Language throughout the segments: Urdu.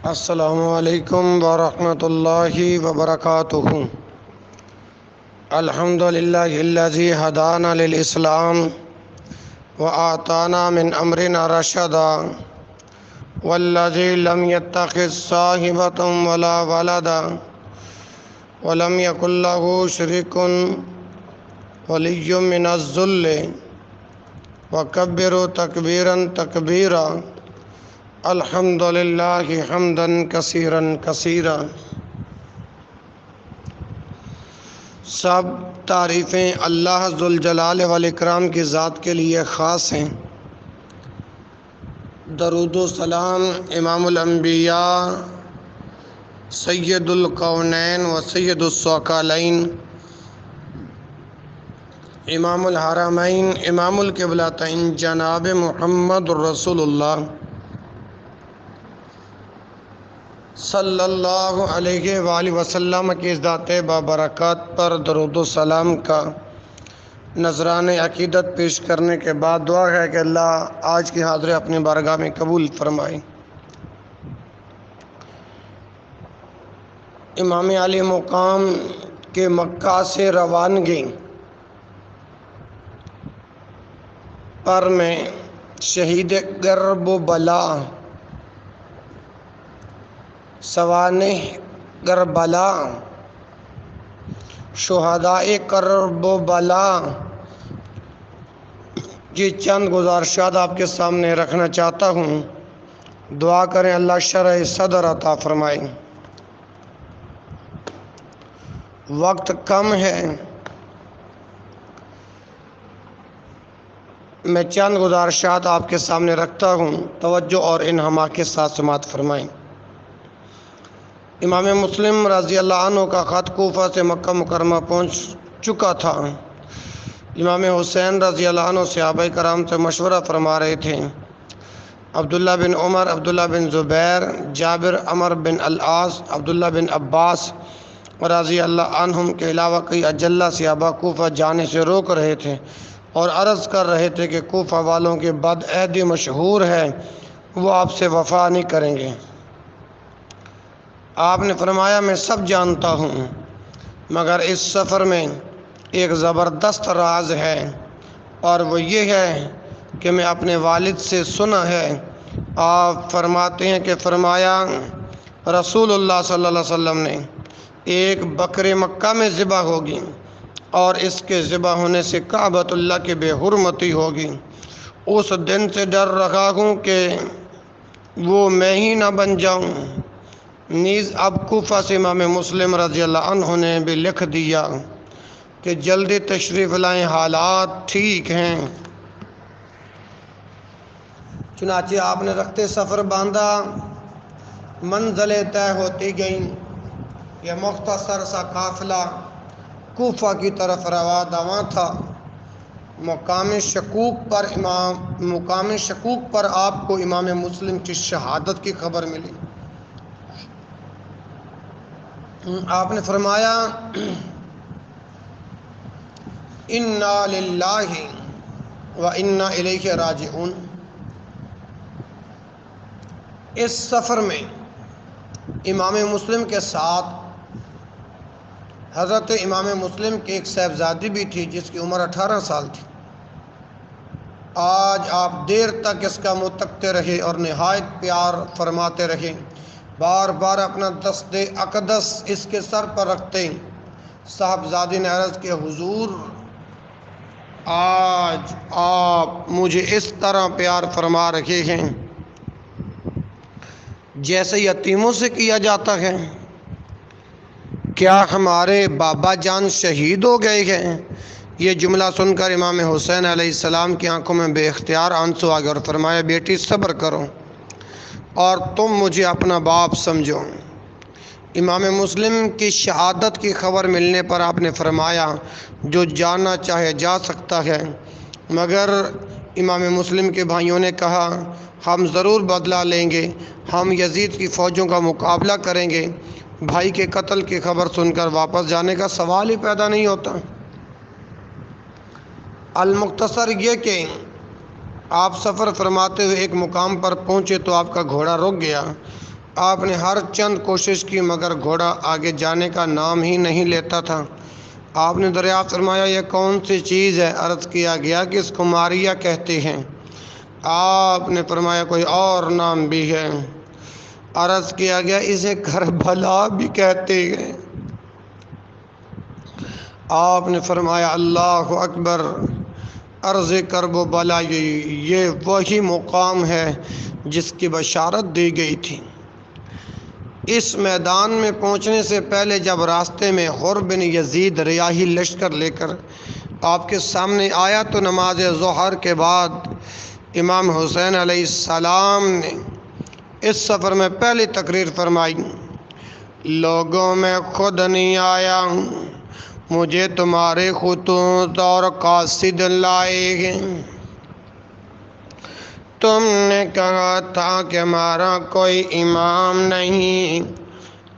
السلام علیکم ورحمۃ اللہ وبرکاتہ۔ الحمد للہ الذی ہدانا للاسلام وآتانا من امرنا رشدا والذی لم یتخذ صاحبۃ ولا ولدا ولم یکن لہ شریک ولی من الذل وکبروا تکبیرا تکبیرا۔ الحمد للہ حمدا کثیرا کثیرا۔ سب تعریفیں اللہ ذوالجلال والاکرام کی ذات کے لیے خاص ہیں۔ درود و سلام امام الانبیاء سید الکونین و سید الثقلین امام الحرمین امام القبلتین جناب محمد رسول اللہ صلی اللہ علیہ وآلہ وسلم کی ذات بابرکات پر درود و سلام کا نذران عقیدت پیش کرنے کے بعد دعا ہے کہ اللہ آج کی حاضری اپنی بارگاہ میں قبول فرمائے۔ امام علی مقام کے مکہ سے روانگی پر میں شہید کرب و بلا سوانح کربلا شہدائے کرب و بلا کی چند گزارشات آپ کے سامنے رکھنا چاہتا ہوں۔ دعا کریں اللہ شرح صدر عطا فرمائے۔ وقت کم ہے، میں چند گزارشات آپ کے سامنے رکھتا ہوں، توجہ اور انہماک کے ساتھ سماعت فرمائیں۔ امام مسلم رضی اللہ عنہ کا خط کوفہ سے مکہ مکرمہ پہنچ چکا تھا۔ امام حسین رضی اللہ عنہ صحابہ کرام سے مشورہ فرما رہے تھے۔ عبداللہ بن عمر، عبداللہ بن زبیر، جابر، عمر بن العاص، عبداللہ بن عباس رضی اللہ عنہم کے علاوہ کئی اجلہ صحابہ کوفہ جانے سے روک رہے تھے اور عرض کر رہے تھے کہ کوفہ والوں کی بدعہدی مشہور ہے، وہ آپ سے وفا نہیں کریں گے۔ آپ نے فرمایا میں سب جانتا ہوں، مگر اس سفر میں ایک زبردست راز ہے، اور وہ یہ ہے کہ میں اپنے والد سے سنا ہے۔ آپ فرماتے ہیں کہ فرمایا رسول اللہ صلی اللہ علیہ وسلم نے ایک بکرے مکہ میں ذبح ہوگی اور اس کے ذبح ہونے سے کعبۃ اللہ کی بے حرمتی ہوگی۔ اس دن سے ڈر رہا ہوں کہ وہ میں ہی نہ بن جاؤں۔ نیز اب کوفہ سے امام مسلم رضی اللہ عنہ نے بھی لکھ دیا کہ جلدی تشریف لائیں، حالات ٹھیک ہیں۔ چنانچہ آپ نے رخت سفر باندھا، منزلیں طے ہوتی گئیں۔ یہ مختصر سا قافلہ کوفہ کی طرف رواں دواں تھا۔ مقام شکوک پر آپ کو امام مسلم کی شہادت کی خبر ملی۔ آپ نے فرمایا انا للہ و انا الیہ راجعون۔ اس سفر میں امام مسلم کے ساتھ حضرت امام مسلم کی ایک صاحبزادی بھی تھی جس کی عمر 18 سال تھی۔ آج آپ دیر تک اس کا متقتے رہے اور نہایت پیار فرماتے رہے، بار بار اپنا دست اقدس اس کے سر پر رکھتے۔ صاحبزادی نے عرض کہ حضور آج آپ مجھے اس طرح پیار فرما رہے ہیں جیسے یتیموں سے کیا جاتا ہے، کیا ہمارے بابا جان شہید ہو گئے ہیں؟ یہ جملہ سن کر امام حسین علیہ السلام کی آنکھوں میں بے اختیار آنسو آ گئے اور فرمایا بیٹی صبر کرو اور تم مجھے اپنا باپ سمجھو۔ امام مسلم کی شہادت کی خبر ملنے پر آپ نے فرمایا جو جانا چاہے جا سکتا ہے، مگر امام مسلم کے بھائیوں نے کہا ہم ضرور بدلہ لیں گے، ہم یزید کی فوجوں کا مقابلہ کریں گے۔ بھائی کے قتل کی خبر سن کر واپس جانے کا سوال ہی پیدا نہیں ہوتا۔ المختصر یہ کہ آپ سفر فرماتے ہوئے ایک مقام پر پہنچے تو آپ کا گھوڑا رک گیا۔ آپ نے ہر چند کوشش کی مگر گھوڑا آگے جانے کا نام ہی نہیں لیتا تھا۔ آپ نے دریافت فرمایا یہ کون سی چیز ہے؟ عرض کیا گیا کہ اس کو ماریا کہتے ہیں۔ آپ نے فرمایا کوئی اور نام بھی ہے؟ عرض کیا گیا اسے کربلا بھی کہتے ہیں۔ آپ نے فرمایا اللہ اکبر، عرض کرب و بلا یہ وہی مقام ہے جس کی بشارت دی گئی تھی۔ اس میدان میں پہنچنے سے پہلے جب راستے میں حر بن یزید ریاحی لشکر لے کر آپ کے سامنے آیا تو نماز ظہر کے بعد امام حسین علیہ السلام نے اس سفر میں پہلی تقریر فرمائی، لوگوں میں خود نہیں آیا، مجھے تمہارے خطوط اور قاصد لائے ہیں۔ تم نے کہا تھا کہ ہمارا کوئی امام نہیں،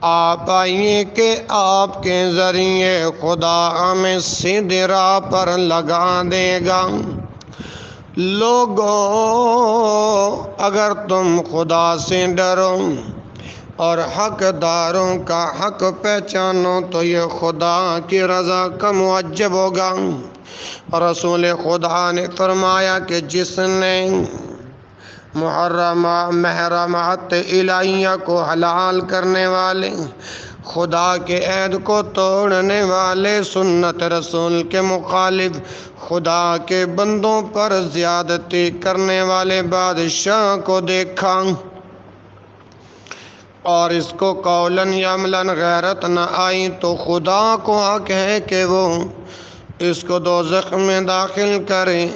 آپ آئیے کہ آپ کے ذریعے خدا ہمیں سیدھی راہ پر لگا دے گا۔ لوگوں اگر تم خدا سے ڈرو اور حقداروں کا حق پہچانو تو یہ خدا کی رضا کا موجب ہوگا۔ رسول خدا نے فرمایا کہ جس نے محرمات الہیہ کو حلال کرنے والے، خدا کے عہد کو توڑنے والے، سنت رسول کے مخالف، خدا کے بندوں پر زیادتی کرنے والے بادشاہ کو دیکھا اور اس کو قولاً یا عملاً غیرت نہ آئی تو خدا کو حق ہے کہ وہ اس کو دوزخ میں داخل کرے۔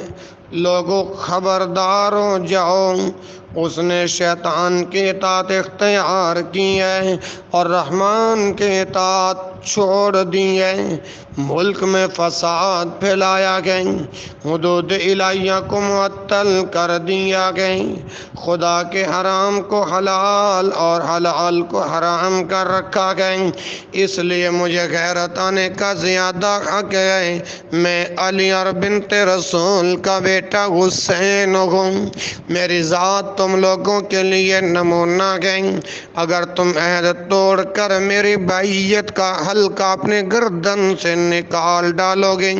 لوگوں خبردار ہو جاؤ، اس نے شیطان کی اطاعت اختیار کی ہے اور رحمان کی اطاعت چھوڑ دی ہے۔ ملک میں فساد پھیلایا گیا، حدود الہیہ کو معطل کر دیا گیا، خدا کے حرام کو حلال اور حلال کو حرام کر رکھا گیا۔ اس لیے مجھے غیرت آنے کا زیادہ حق ہے۔ میں علی اور بنت رسول کا بیٹا حسین ہوں، میری ذات تم لوگوں کے لیے نمونہ گئی۔ اگر تم عہد توڑ کر میری بیعت کا حلقہ اپنے گردن سے نکال ڈالو گے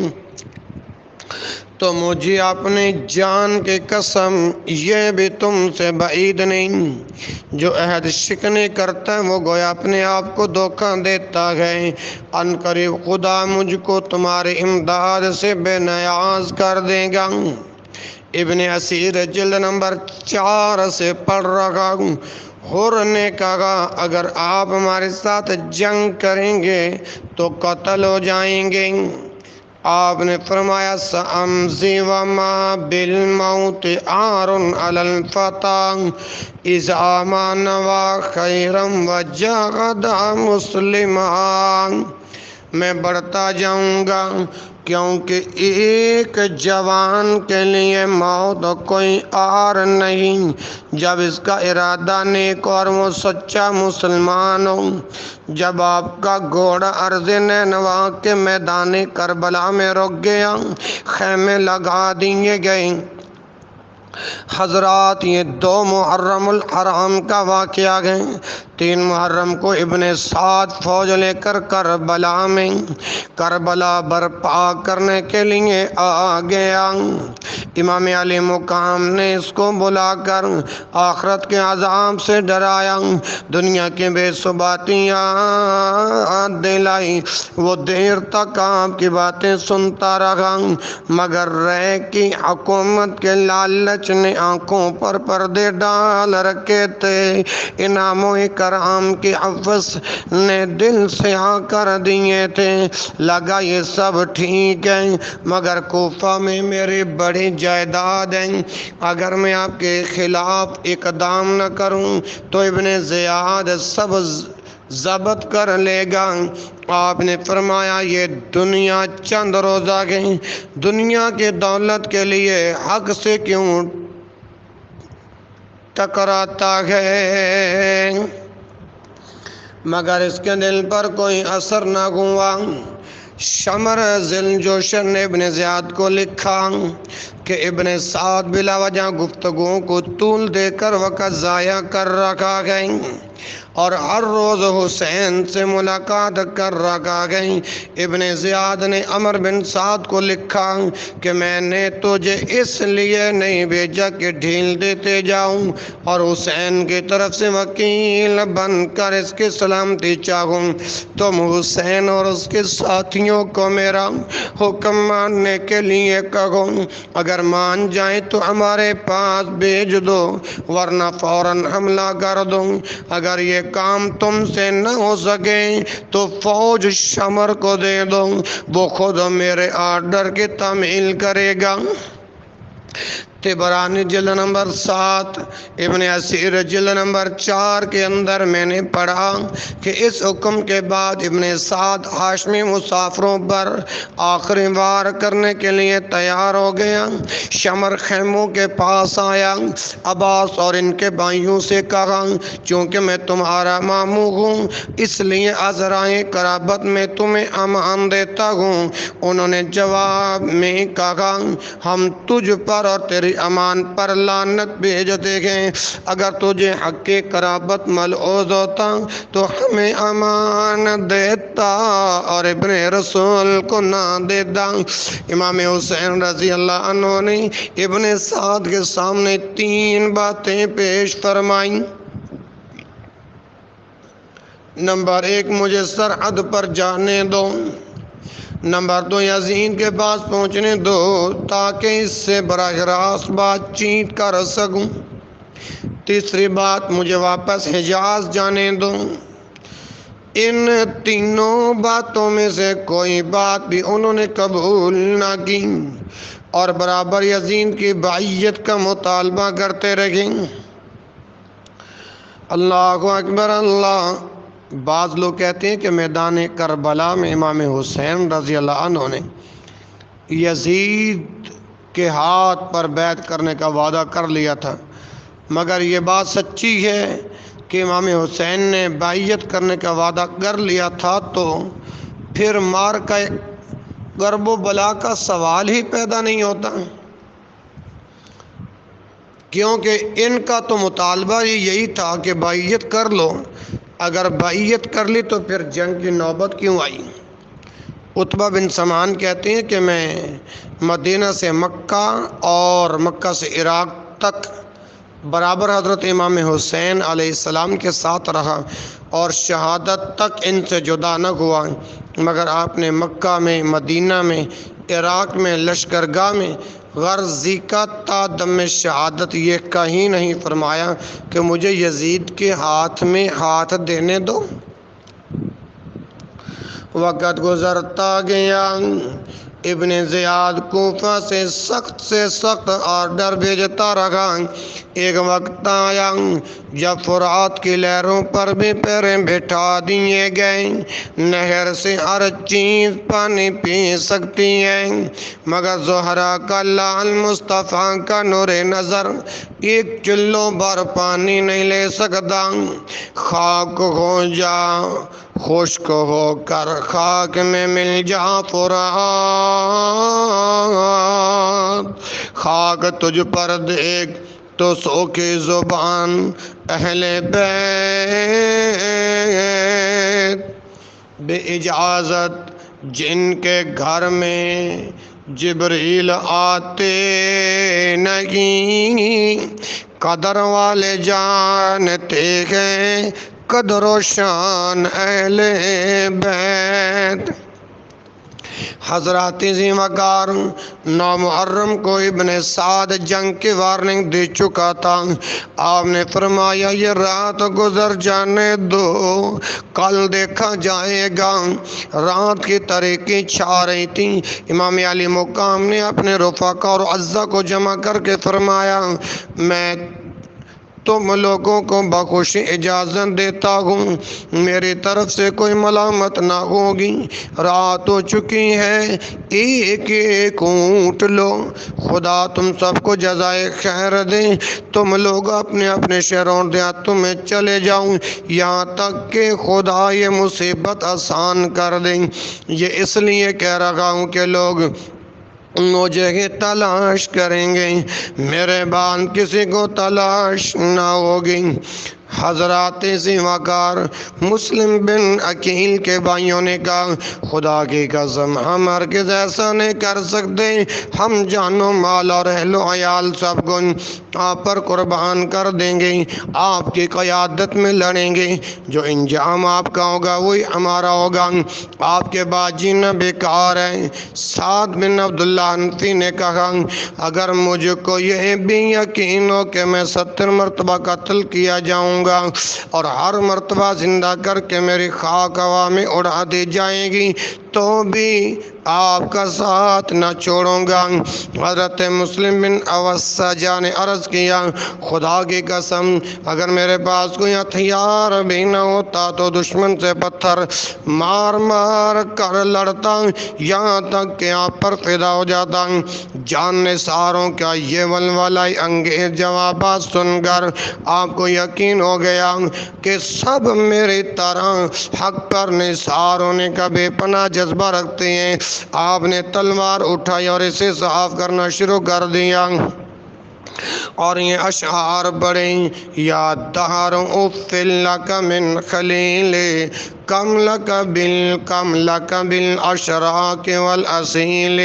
تو مجھے اپنی جان کی قسم یہ بھی تم سے بعید نہیں، جو عہد شکنی کرتا ہے وہ گویا اپنے آپ کو دھوکہ دیتا ہے۔ ان قریب خدا مجھ کو تمہاری امداد سے بے نیاز کر دے گا۔ ابن اسیر جلد نمبر 4 سے پڑھ رہا ہوں۔ حر نے کہا اگر آپ ہمارے ساتھ جنگ کریں گے تو قتل ہو جائیں گے۔ آپ نے فرمایا سأمضی وما بالموت عار علی الفتى اذا ما نوى خیرا وجاہد مسلما۔ میں بڑھتا جاؤں گا کیونکہ ایک جوان کے لیے موت کوئی عار نہیں جب اس کا ارادہ نیک اور وہ سچا مسلمان ہو۔ جب آپ کا گھوڑا عرض نینوا کے میدان کربلا میں رک گیا، خیمے لگا دیے گئے۔ حضرات یہ 2 محرم الحرام کا واقعہ ہے۔ 3 محرم کو ابن سعد فوج لے کر کربلا برپا کرنے کے لیے آ گیا۔ امام علی مقام نے اس کو بلا کر آخرت کے عذاب سے ڈرایا، دنیا کی بے ثباتیاں دلائی۔ وہ دیر تک آپ کی باتیں سنتا رہا مگر رے کی حکومت کے لالچ نے آنکھوں پر پردے ڈال رکھے تھے۔ انعام و اکرام کی حوث نے دل سیاہ کر دیے تھے۔ لگا یہ سب ٹھیک ہے مگر کوفہ میں میری بڑی جائیداد ہے، اگر میں آپ کے خلاف اقدام نہ کروں تو ابن زیاد سب ضبط کر لے گا۔ آپ نے فرمایا یہ دنیا چند روزہ گئی، دنیا کی دولت کے لیے حق سے کیوں ٹکراتا ہے؟ مگر اس کے دل پر کوئی اثر نہ ہوا۔ شمر ذی الجوشن نے ابن زیاد کو لکھا کہ ابن سعد بلا وجہ گفتگوؤں کو طول دے کر وقت ضائع کر رکھا گئی اور ہر روز حسین سے ملاقات کر رکھا گئی۔ ابن زیاد نے عمر بن سعد کو لکھا کہ میں نے تجھے اس لیے نہیں بھیجا کہ ڈھیل دیتے جاؤں اور حسین کی طرف سے وکیل بن کر اس کی سلامتی چاہوں، تم حسین اور اس کے ساتھیوں کو میرا حکم ماننے کے لیے کہو، اگر مان جائیں تو ہمارے پاس بھیج دو ورنہ فوراً حملہ کر دو، اگر یہ کام تم سے نہ ہو سکے تو فوج شمر کو دے دو، وہ خود میرے آرڈر کی تعمیل کرے گا۔ طبرانی جلد نمبر 7، ابن اسیر جلد نمبر 4 کے اندر میں نے پڑھا کہ اس حکم کے بعد ابن سعد ہاشمی مسافروں پر آخری وار کرنے کے لیے تیار ہو گیا۔ شمر خیموں کے پاس آیا، عباس اور ان کے بھائیوں سے کہا چونکہ میں تمہارا ماموں ہوں اس لیے عذرائے قرابت میں تمہیں امان دیتا ہوں۔ انہوں نے جواب میں کہا ہم تجھ پر اور تیری امان پر لعنت بھیجتے ہیں، اگر تجھے حق قرابت ملحوظ ہوتا تو ہمیں امان دیتا اور ابن رسول کو نہ دیتا۔ امام حسین رضی اللہ عنہ نے ابن سعد کے سامنے 3 باتیں پیش فرمائیں۔ نمبر 1، مجھے سرحد پر جانے دو۔ نمبر 2، یزید کے پاس پہنچنے دو تاکہ اس سے براہ راست بات چیت کر سکوں۔ تیسری بات، مجھے واپس حجاز جانے دو۔ ان تینوں باتوں میں سے کوئی بات بھی انہوں نے قبول نہ کی اور برابر یزید کی بیعت کا مطالبہ کرتے رہے۔ اللہ اکبر اللہ۔ بعض لوگ کہتے ہیں کہ میدان کربلا میں امام حسین رضی اللہ عنہ نے یزید کے ہاتھ پر بیعت کرنے کا وعدہ کر لیا تھا، مگر یہ بات سچی ہے کہ امام حسین نے بیعت کرنے کا وعدہ کر لیا تھا تو پھر معرکہ غرب و بلا کا سوال ہی پیدا نہیں ہوتا، کیونکہ ان کا تو مطالبہ یہی تھا کہ بیعت کر لو، اگر بیعت کر لی تو پھر جنگ کی نوبت کیوں آئی؟ عتبہ بن سمان کہتے ہیں کہ میں مدینہ سے مکہ اور مکہ سے عراق تک برابر حضرت امام حسین علیہ السلام کے ساتھ رہا اور شہادت تک ان سے جدا نہ ہوا، مگر آپ نے مکہ میں، مدینہ میں، عراق میں، لشکرگاہ میں غرضی کا تا دم شہادت یہ کہیں نہیں فرمایا کہ مجھے یزید کے ہاتھ میں ہاتھ دینے دو۔ وقت گزرتا گیا، ابن زیاد کوفہ سے سخت آرڈر بھیجتا رہا۔ ایک وقت آیا جب فرات کی لہروں پر بھی پیریں بٹھا دیے گئے، نہر سے ہر چیز پانی پی سکتی ہے مگر زہرا کا لال مصطفیٰ کا نور نظر ایک چلو بھر پانی نہیں لے سکتا۔ خاک ہو جا خشک ہو کر خاک میں مل جا فرات، خاک تجھ پر دیکھ تو سوکھی زبان اہل بیت، بے اجازت جن کے گھر میں جبریل آتے نہیں، قدر والے جانتے ہیں قدر و شان اہل بیت۔ حضرات ذی وقار 9 محرم کو ابن سعد جنگ کی وارننگ دے چکا تھا۔ آپ نے فرمایا یہ رات گزر جانے دو، کل دیکھا جائے گا۔ رات کی تاریکی چھا رہی تھی۔ امام علی مقام نے اپنے رفقا اور اعزا کو جمع کر کے فرمایا میں تم لوگوں کو بخوشی اجازت دیتا ہوں، میری طرف سے کوئی ملامت نہ ہوگی۔ رات ہو چکی ہے، ایک ایک اونٹ لو، خدا تم سب کو جزائے خیر دے۔ تم لوگ اپنے اپنے شہروں اور دیہاتوں میں چلے جاؤ یہاں تک کہ خدا یہ مصیبت آسان کر دے۔ یہ اس لیے کہہ رہا ہوں کہ لوگ مجھے ہی تلاش کریں گے، میرے بعد کسی کو تلاش نہ ہوگی۔ حضرات ذی وقار مسلم بن عقیل کے بھائیوں نے کہا خدا کی قسم ہم ہرگز ایسا نہیں کر سکتے، ہم جان و مال اور اہل و عیال سب کچھ آپ پر قربان کر دیں گے، آپ کی قیادت میں لڑیں گے، جو انجام آپ کا ہوگا وہی ہمارا ہوگا، آپ کے بعد جینا بیکار ہے۔ سعد بن عبداللہ حنفی نے کہا اگر مجھ کو یہ بھی یقین ہو کہ میں 70 مرتبہ قتل کیا جاؤں گا اور ہر مرتبہ زندہ کر کے میری خاک ہوا میں اڑا دی جائے گی تو بھی آپ کا ساتھ نہ چھوڑوں گا۔ حضرت مسلم بن اوسجہ نے عرض کیا خدا کی قسم اگر میرے پاس کوئی ہتھیار بھی نہ ہوتا تو دشمن سے پتھر مار مار کر لڑتا یہاں تک کہ آپ پر فدا ہو جاتا۔ جان نثاروں کا یہ ولولہ انگیز جوابات سن کر آپ کو یقین ہو گیا کہ سب میری طرح حق پر نثار ہونے کا بے پناہ جذبہ رکھتے ہیں۔ آپ نے تلوار اٹھائی اور اسے صاف کرنا شروع کر دیا اور یہ اشعار پڑھے یا دہر اف لک من خلیل کم لک بالاشراق والاسیل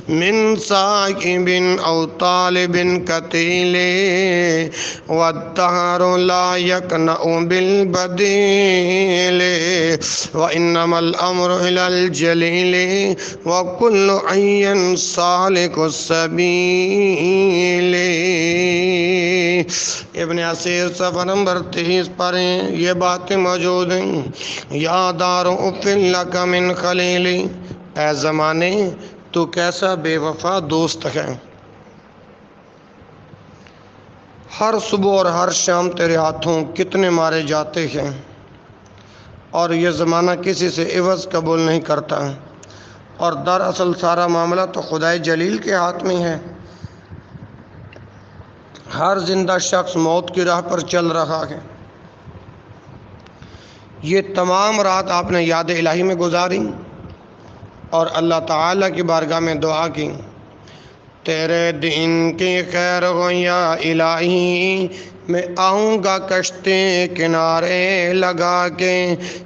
من صاحب او طالب قتیل والدہر لا یقنع بالبدیل وانما الامر الى الجلیل وکل عین سالک السبیل۔ ابن اسیر صفحہ نمبر 30 پر یہ باتیں موجود ہیں۔ یا دار اف لک من خلیلی، اے زمانے تو کیسا بے وفا دوست ہے، ہر صبح اور ہر شام تیرے ہاتھوں کتنے مارے جاتے ہیں اور یہ زمانہ کسی سے عوض قبول نہیں کرتا، اور دراصل سارا معاملہ تو خدائے جلیل کے ہاتھ میں ہے۔ ہر زندہ شخص موت کی راہ پر چل رہا ہے۔ یہ تمام رات آپ نے یاد الہی میں گزاری اور اللہ تعالیٰ کی بارگاہ میں دعا کی تیرے دین کی خیر ہو یا الہی، میں آؤں گا کشتی کنارے لگا کے،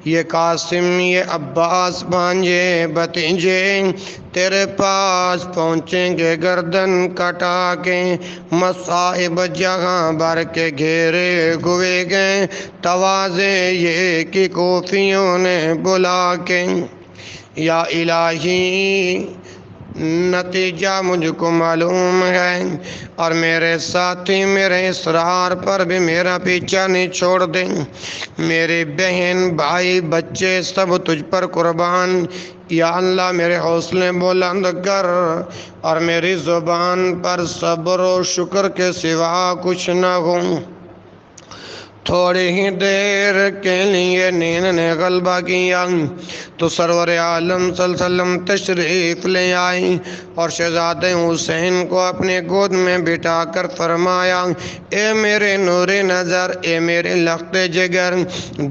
یہ قاسم یہ عباس بھانجے بھتیجے تیرے پاس پہنچیں گے گردن کٹا کے، مصائب جہاں بھر کے گھیرے ہوئے گئے تواضع یہ کہ کوفیوں نے بلا کے، یا الہی نتیجہ مجھ کو معلوم ہے اور میرے ساتھی میرے اصرار پر بھی میرا پیچھا نہیں چھوڑ دیں، میری بہن بھائی بچے سب تجھ پر قربان، یا اللہ میرے حوصلے بلند کر اور میری زبان پر صبر و شکر کے سوا کچھ نہ ہو۔ تھوڑی ہی دیر کے لیے نیند نے غلبہ کیا تو سرور عالم صلی اللہ علیہ وسلم تشریف لے آئی اور شہزادے حسین کو اپنے گود میں بٹھا کر فرمایا اے میرے نور نظر، اے میرے لخت جگر،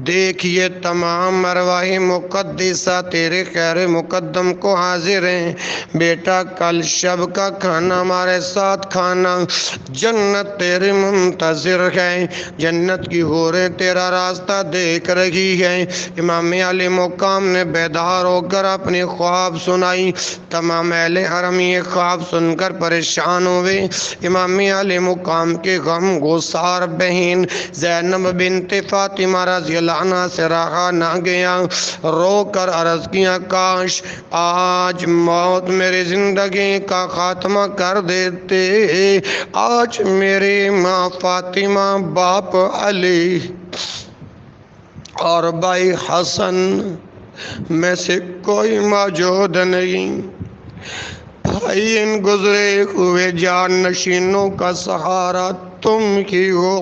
دیکھیے تمام ارواح مقدسہ تیرے خیر مقدم کو حاضر ہیں، بیٹا کل شب کا کھانا ہمارے ساتھ کھانا، جنت تیرے منتظر ہے، جنت کی حوریں تیرا راستہ دیکھ رہی ہے۔ امام علی مقام نے بیدار ہو کر اپنی خواب سنائی، تمام اہل حرم یہ خواب سن کر پریشان ہوئے۔ امام علی مقام کے غم گسار بہن زینب بنت فاطمہ رضی اللہ عنہ سے رہا نہ گیا، رو کر عرض کیا کاش آج موت میری زندگی کا خاتمہ کر دیتے، آج میری ماں فاطمہ، باپ علی اور بھائی حسن میں سے کوئی موجود نہیں، بھائی ان گزرے ہوئے جان نشینوں کا سہارا تم ہی ہو۔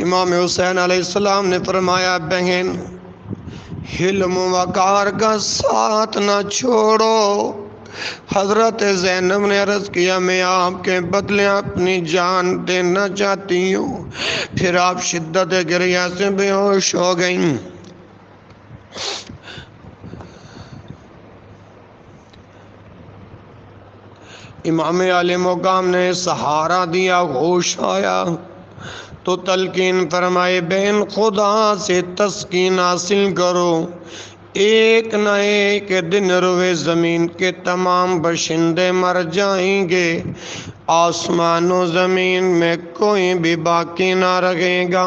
امام حسین علیہ السلام نے فرمایا بہن حلم و وقار کا ساتھ نہ چھوڑو۔ حضرت زینب نے عرض کیا میں آپ کے بدلے اپنی جان دینا چاہتی ہوں، پھر آپ شدت گریہ سے بے ہوش ہو گئیں۔ امام علی مقام نے سہارا دیا، ہوش آیا تو تلقین فرمائے بہن خدا سے تسکین حاصل کرو، ایک نہ ایک دن روئے زمین کے تمام باشندے مر جائیں گے، آسمان و زمین میں کوئی بھی باقی نہ رہے گا،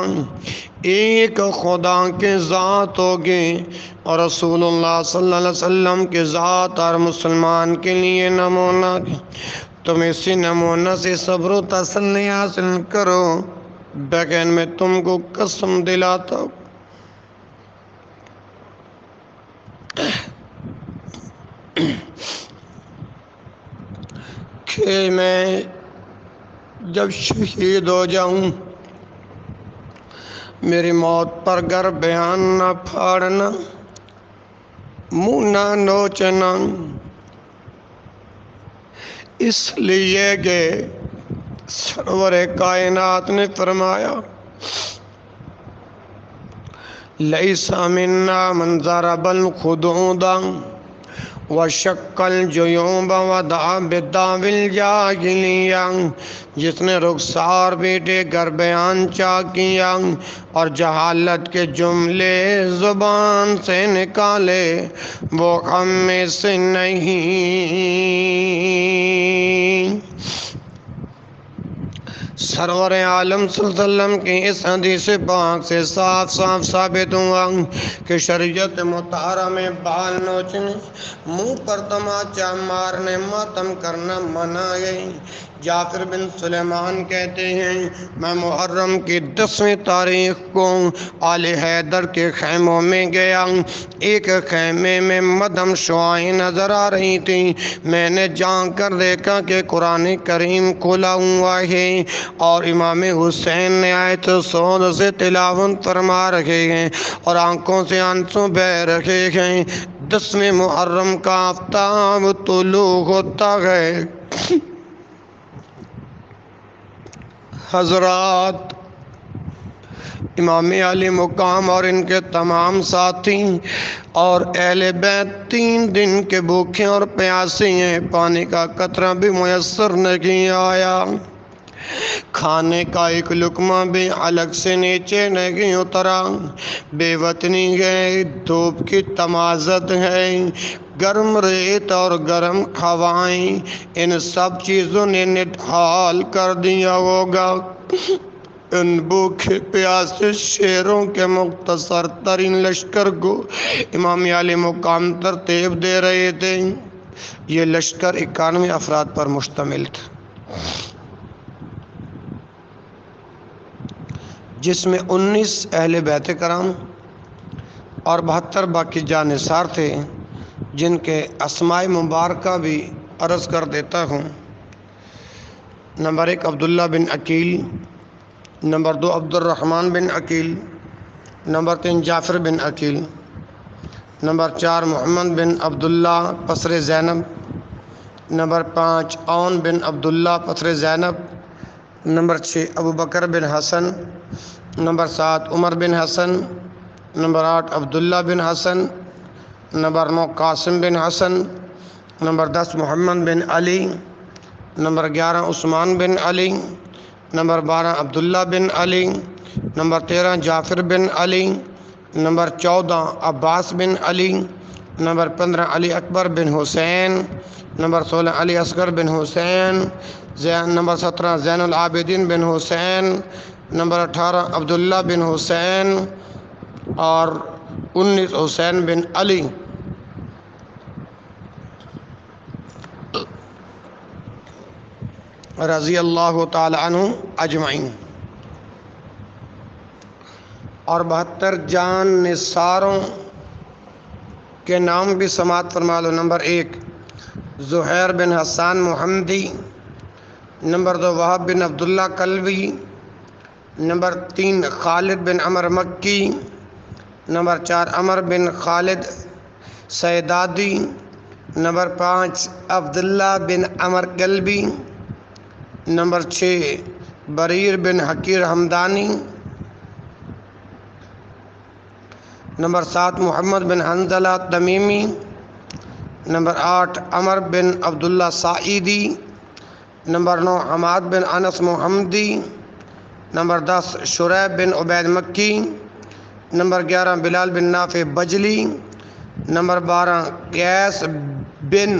ایک خدا کے ذات ہوگی، اور رسول اللہ صلی اللہ علیہ وسلم کے ذات اور مسلمان کے لیے نمونہ، تم اسی نمونہ سے صبر و تسلی حاصل کرو، لیکن میں تم کو قسم دلاتا ہوں کہ میں جب شہید ہو جاؤں میری موت پر گر بیان نہ پھاڑنا، منہ نہ نوچنا، اس لیے کہ سرور کائنات نے فرمایا لیس منا من ضرب الخدود وشق الجیوب ودعا بدعوی الجاہلیہ، جس نے رخسار بیٹے گر بیان چاہ کیا اور جہالت کے جملے زبان سے نکالے، وہ ہم میں سے نہیں۔ سرور عالم صلی اللہ علیہ وسلم کی اس حدیث پاک سے صاف صاف ثابت ہوا کہ شریعت مطہرہ میں بال نوچنے، منہ پر تماچا مارنے، ماتم کرنا منع ہے۔ جعفر بن سلیمان کہتے ہیں میں محرم کی 10ویں تاریخ کو آل حیدر کے خیموں میں گیا، ایک خیمے میں مدھم شعاعیں نظر آ رہی تھی، میں نے جان کر دیکھا کہ قرآن کریم کھلا ہوا ہے اور امام حسین نے آیت سود سے تلاوت فرما رکھے ہیں اور آنکھوں سے آنسو بہہ رکھے ہیں۔ 10ویں محرم کا آفتاب طلوع ہوتا ہے۔ حضرات امام علی مقام اور ان کے تمام ساتھی اور اہل بیت 3 دن کے بھوکے اور پیاسے ہیں، پانی کا قطرہ بھی میسر نہیں آیا، کھانے کا ایک لقمہ بھی حلق سے نیچے نہیں اترا، بے وطنی ہے، دھوپ کی تمازت ہے، گرم ریت اور گرم ہوائیں، ان سب چیزوں نے نڈھال کر دیا ہوگا۔ ان بھوکے پیاسے شیروں کے مختصر ترین لشکر کو امام علی مقام ترتیب دے رہے تھے۔ یہ لشکر 91 افراد پر مشتمل تھا، جس میں 19 اہل بیت کرام اور 72 باقی جانثار تھے، جن کے اسماء مبارکہ بھی عرض کر دیتا ہوں۔ نمبر 1 عبداللہ بن عقیل، نمبر 2 عبد الرحمن بن عقیل، نمبر 3 جعفر بن عقیل، نمبر 4 محمد بن عبداللہ پسر زینب، نمبر 5 عون بن عبداللہ پسر زینب، نمبر 6 ابو بکر بن حسن، نمبر 7 عمر بن حسن، نمبر 8 عبداللہ بن حسن، نمبر 9 قاسم بن حسن، نمبر 10 محمد بن علی، نمبر 11 عثمان بن علی، نمبر 12 عبداللہ بن علی، نمبر 13 جعفر بن علی، نمبر 14 عباس بن علی، نمبر 15 علی اکبر بن حسین، نمبر 16 علی اصغر بن حسین، نمبر 17 زین العابدین بن حسین، نمبر 18 عبداللہ بن حسین اور 19 حسین بن علی۔ رضی اللہ تعالی عنہ اجمعین۔ اور 72 جان نثاروں کے نام بھی سماعت فرما لو۔ نمبر 1 زہیر بن حسان محمدی، نمبر 2 وہب بن عبداللہ کلبی، نمبر 3 خالد بن عمر مکی، نمبر 4 عمر بن خالد سیدادی، نمبر 5 عبداللہ بن عمر کلبی، نمبر 6 بریر بن حقیر حمدانی، نمبر 7 محمد بن حنظلہ تمیمی، نمبر 8 عمر بن عبداللہ سعیدی، نمبر 9 حماد بن انس محمدی، نمبر 10 شریح بن عبید مکی، نمبر 11 بلال بن نافع بجلی، نمبر 12 قیس بن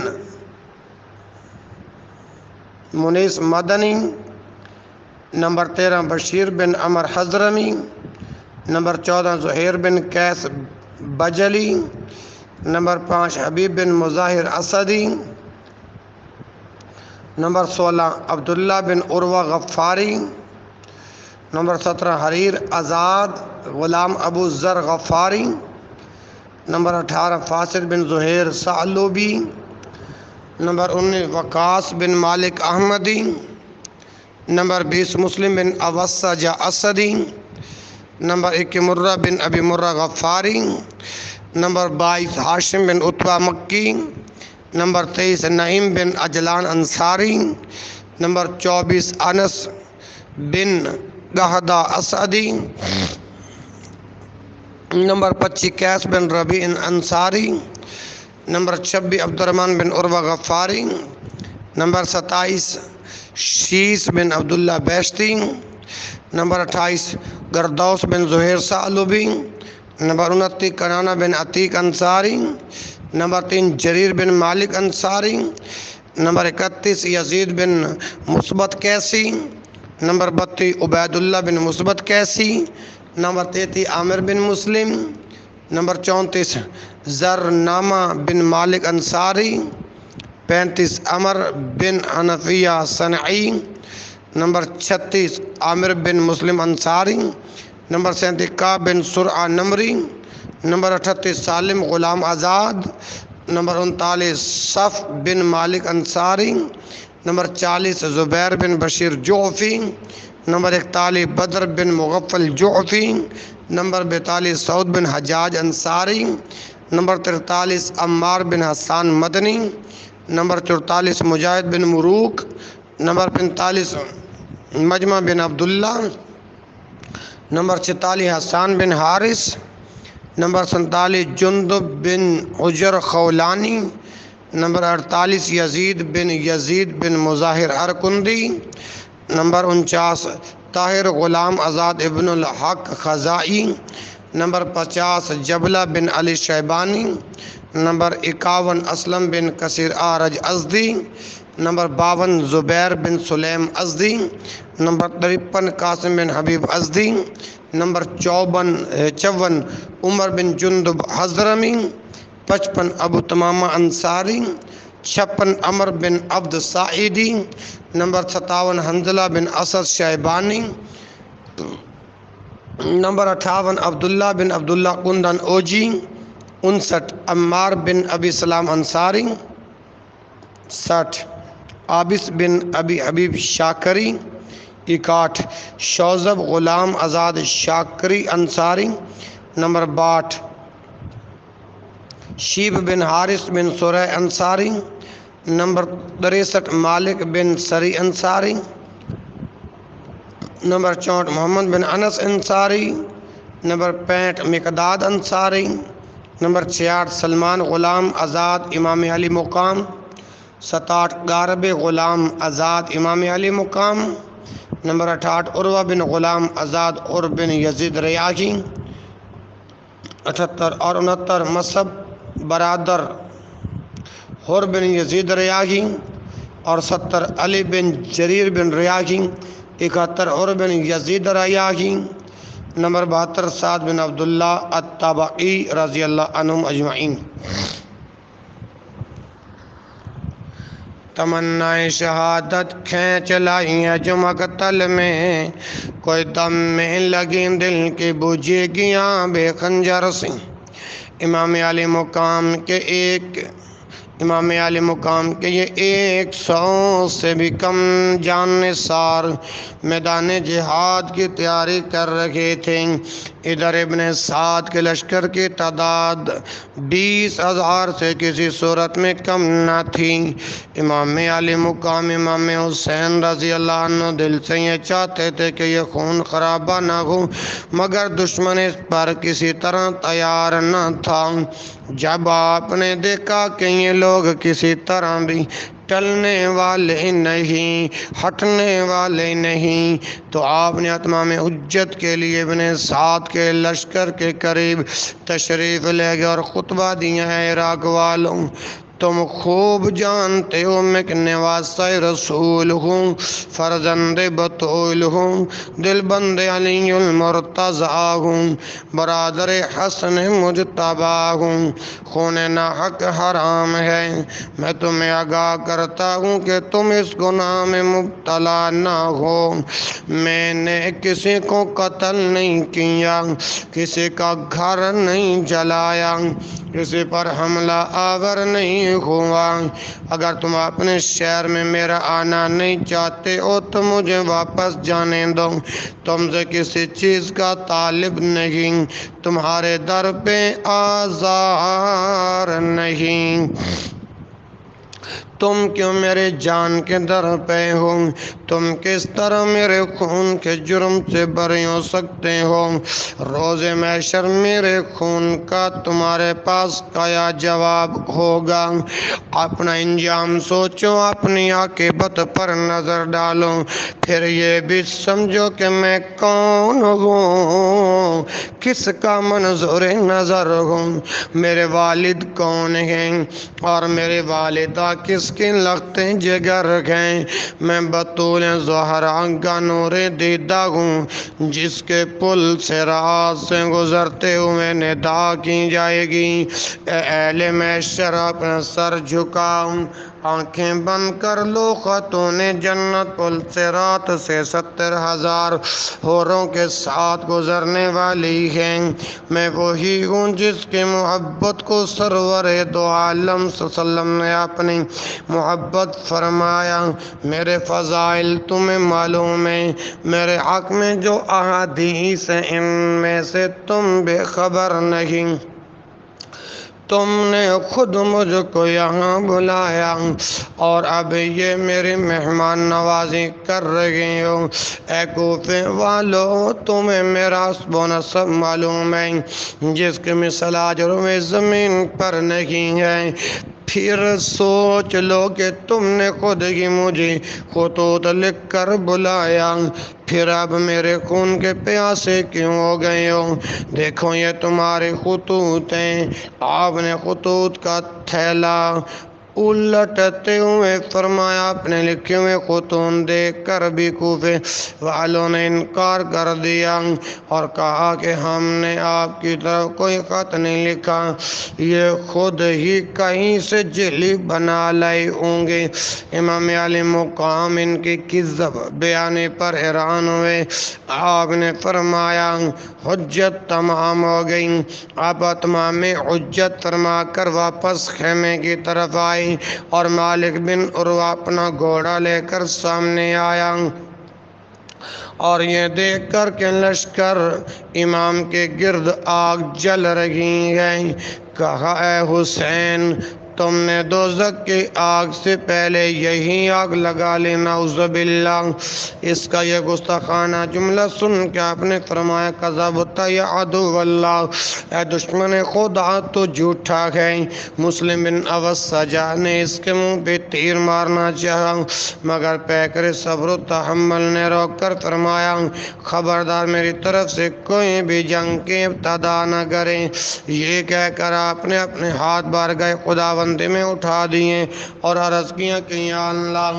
منیس مدنی، نمبر 13 بشیر بن عمر حضرمی، نمبر 14 زہیر بن قیس بجلی، نمبر 5 حبیب بن مظاہر اسدی، نمبر 16 عبداللہ بن عروہ غفاری، نمبر 17 حریر آزاد غلام ابو ذر غفاری، نمبر 18 فاسد بن زہیر ثعلبی، نمبر 19 وقاص بن مالک احمدی، نمبر 20 مسلم بن اوسجہ اسدی، نمبر 21 مرہ بن ابی مرہ غفاری، نمبر 22 ہاشم بن عتبہ مکی، نمبر 23 نعیم بن عجلان انصاری، نمبر 24 انس بن گہدہ اسدی، نمبر 25 قیس بن ربیع انصاری، نمبر 26 عبد الرحمن بن عروہ غفاری، نمبر 27 شیس بن عبداللہ بیشتی، نمبر 28 گردوس بن زہیر ثعلبی، نمبر 29 کنانہ بن عتیق انصاری، نمبر 3 جریر بن مالک انصاری، نمبر 31 یزید بن مثبت کیسی، نمبر 32 عبید اللہ بن مثبت کیسی، نمبر 33 عامر بن مسلم، نمبر 34 زرنامہ بن مالک انصاری، 35 عمر بن حنفیہ صنعی، نمبر 36 عامر بن مسلم انصاری، نمبر 37 کعب بن سرعہ نمری، نمبر 38 سالم غلام آزاد، نمبر 39 صف بن مالک انصاری، نمبر 40 زبیر بن بشیر جعفی، نمبر 41 بدر بن مغفل جعفی، نمبر 42 سعود بن حجاج انصاری، نمبر 43 عمار بن حسان مدنی، نمبر 44 مجاہد بن مروک، نمبر 45 مجمع بن عبداللہ، نمبر 46 حسان بن حارث، نمبر 47 جندب بن حجر خولانی، نمبر 48 یزید بن مظاہر ارکندی، نمبر 49 طاہر غلام آزاد ابن الحق خزائی، نمبر 50 جبلہ بن علی شیبانی، نمبر 51 اسلم بن کثیر آرج ازدی، نمبر 52 زبیر بن سلیم ازدی، نمبر 53 قاسم بن حبیب ازدی، نمبر 54 عمر بن جندب حضرمی، 55 ابو تمامہ انصاری، 56 عمر بن عبد سعیدی، نمبر 57 حنظلہ بن اسد شیبانی، نمبر 58 عبداللہ بن عبداللہ کندن اوجی، 59 عمار بن ابی سلام انصاری، 60 عابس بن ابی حبیب شاکری، 61 شوذب غلام آزاد شاکری انصاری، نمبر 62 شیب بن حارث بن سریح انصاری، نمبر 63 مالک بن سری انصاری، نمبر 64 محمد بن انس انصاری، نمبر 65 مقداد انصاری، نمبر 66 سلمان غلام آزاد امام علی مقام، 67 غارب غلام آزاد امام علی مقام، نمبر 68 عروہ بن غلام آزاد عر بن یزید ریاحی، 78 اور 69 مصعب برادر حر بن یزید ریاحی، اور 70 علی بن جریر بن ریاحی، 71 حر بن یزید ریاحی، نمبر 72 سعد بن عبداللہ الطبعی رضی اللہ عنہم اجمعین۔ تمنائے شہادت کھینچ لائی ہے جو مقتل میں، کوئی دم میں لگی دل کی بجھے گیاں بے خنجر سے۔ امام علی مقام کے امام عالی مقام کے یہ 100 سے بھی کم جان نثار میدان جہاد کی تیاری کر رہے تھے۔ ادھر ابن سعد کے لشکر کی تعداد 20,000 سے کسی صورت میں کم نہ تھی۔ امام علی مقام امام حسین رضی اللہ عنہ دل سے یہ چاہتے تھے کہ یہ خون خرابہ نہ ہو، مگر دشمن اس پر کسی طرح تیار نہ تھا۔ جب آپ نے دیکھا کہ یہ لوگ کسی طرح بھی ٹلنے والے نہیں، ہٹنے والے نہیں، تو آپ نے اتمام حجت کے لیے ابن سعد کے لشکر کے قریب تشریف لے گئے اور خطبہ دیا ہے: عراق والوں، تم خوب جانتے ہو میں نواسہ رسول ہوں، فرزند بطول ہوں، دل بند علی المرتضیٰ ہوں، برادر حسن مجتبیٰ ہوں، خون ناحق حرام ہے۔ میں تمہیں آگاہ کرتا ہوں کہ تم اس گناہ میں مبتلا نہ ہو۔ میں نے کسی کو قتل نہیں کیا، کسی کا گھر نہیں جلایا، کسی پر حملہ آور نہیں ہوا۔ اگر تم اپنے شہر میں میرا آنا نہیں چاہتے ہو تو مجھے واپس جانے دو۔ تم سے کسی چیز کا طالب نہیں، تمہارے در پہ آزار نہیں۔ تم کیوں میرے جان کے در پہ ہو؟ تم کس طرح میرے خون کے جرم سے بری ہو سکتے ہو؟ روز محشر میرے خون کا تمہارے پاس کیا جواب ہوگا؟ اپنا انجام سوچو، اپنی عاقبت پر نظر ڈالو، پھر یہ بھی سمجھو کہ میں کون ہوں، کس کا منظور نظر ہوں، میرے والد کون ہیں اور میرے والدہ کس کی لخت جگر ہیں۔ میں بطول زہرا کا نور دیدہ ہوں، جس کے پل سے راہ سے گزرتے ہوئے ندا کی جائے گی: اے اہل محشر، اپنا سر جھکاؤ، آنکھیں بند کر لو، خاتون جنت پل صراط سے 70,000 حوروں کے ساتھ گزرنے والی ہیں۔ میں وہی ہوں جس کی محبت کو سرور دو عالم صلی اللہ علیہ وسلم نے اپنی محبت فرمایا۔ میرے فضائل تمہیں معلوم ہیں، میرے حق میں جو احادیث ہیں ان میں سے تم بے خبر نہیں۔ تم نے خود مجھ کو یہاں بلایا اور اب یہ میری مہمان نوازی کر رہے ہو۔ اے کوفے والو، تمہیں میرا حسب و نسب معلوم ہے، جس کی مثال آج روئے زمین پر نہیں ہے۔ پھر سوچ لو کہ تم نے خود ہی مجھے خطوط لکھ کر بلایا، پھر اب میرے خون کے پیاسے کیوں ہو گئے ہو؟ دیکھو یہ تمہارے خطوط ہیں۔ آپ نے خطوط کا تھیلا الٹتے ہوئے فرمایا: اپنے لکھے ہوئے خطوط دیکھ کر بھی کوفے والوں نے انکار کر دیا اور کہا کہ ہم نے آپ کی طرف کوئی خط نہیں لکھا، یہ خود ہی کہیں سے جعلی بنا لائے ہوں گے۔ امام علی مقام ان کی کذب بیانی پر حیران ہوئے۔ آپ نے فرمایا: حجت تمام ہو گئی۔ آپ اتمام حجت فرما کر واپس خیمے کی طرف آئے اور مالک بن عروہ اپنا گھوڑا لے کر سامنے آیا اور یہ دیکھ کر کہ لشکر امام کے گرد آگ جل رہی ہے، کہا: اے حسین، تم نے دوزخ کی آگ سے پہلے یہی آگ لگا لی، نعوذ باللہ۔ اس کا یہ گستاخانہ جملہ سن کے آپ نے فرمایا: کذبت یا عدو اللہ، اے دشمن خدا تو جھوٹا ہے۔ مسلم بن اوس سجا نے اس کے منہ پہ تیر مارنا چاہا، مگر پیکر صبر و تحمل نے روک کر فرمایا: خبردار، میری طرف سے کوئی بھی جنگ کی ابتدا نہ کرے۔ یہ کہہ کر آپ نے اپنے ہاتھ بارگاہ خداوندی میں اٹھا دیے اور عرض کیا کہ یا اللہ،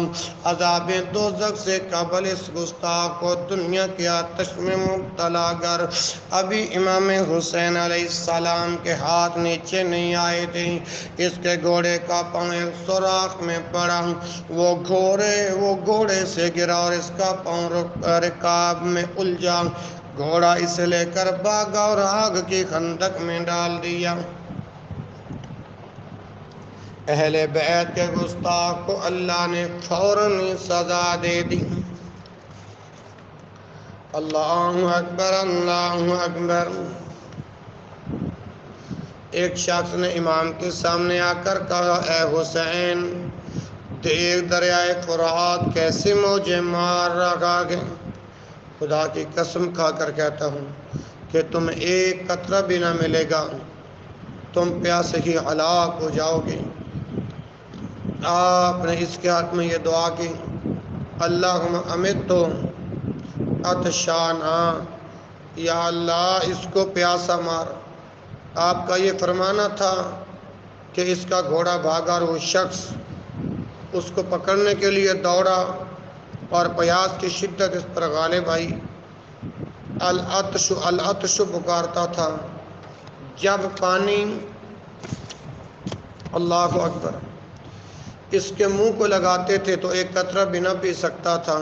عذاب دوزخ سے قبل اس گستاخ کو دنیا کی آتش میں مبتلا کر۔ ابھی امام حسین علیہ السلام کے ہاتھ نیچے نہیں آئے تھے، اس کے گھوڑے کا پاؤں ایک سوراخ میں پڑا، وہ گھوڑے سے گرا اور اس کا پاؤں رکاب میں الجھا۔ گھوڑا اسے لے کر بھاگا اور آگ کی خندق میں ڈال دیا۔ اہل بیت کے گستاخ کو اللہ نے فوراً سزا دے دی۔ اللہ اکبر اللہ اکبر۔ ایک شخص نے امام کے سامنے آ کر کہا، اے حسین، دیکھ دریائے فرات کیسے موجیں مار رہا ہے۔ خدا کی قسم کھا کر کہتا ہوں کہ تمہیں ایک قطرہ بھی نہ ملے گا، تم پیاسے ہی ہلاک ہو جاؤ گے۔ آپ نے اس کے حق میں یہ دعا کی، اللہم امیتو عطشانا، یا اللہ اس کو پیاسا مار۔ آپ کا یہ فرمانا تھا کہ اس کا گھوڑا بھاگا اور وہ شخص اس کو پکڑنے کے لیے دوڑا اور پیاس کی شدت اس پر غالب آئی۔ العطش العطش پکارتا تھا۔ جب پانی، اللہ اکبر، اس کے منہ کو لگاتے تھے تو ایک قطرہ بھی نہ پی سکتا تھا،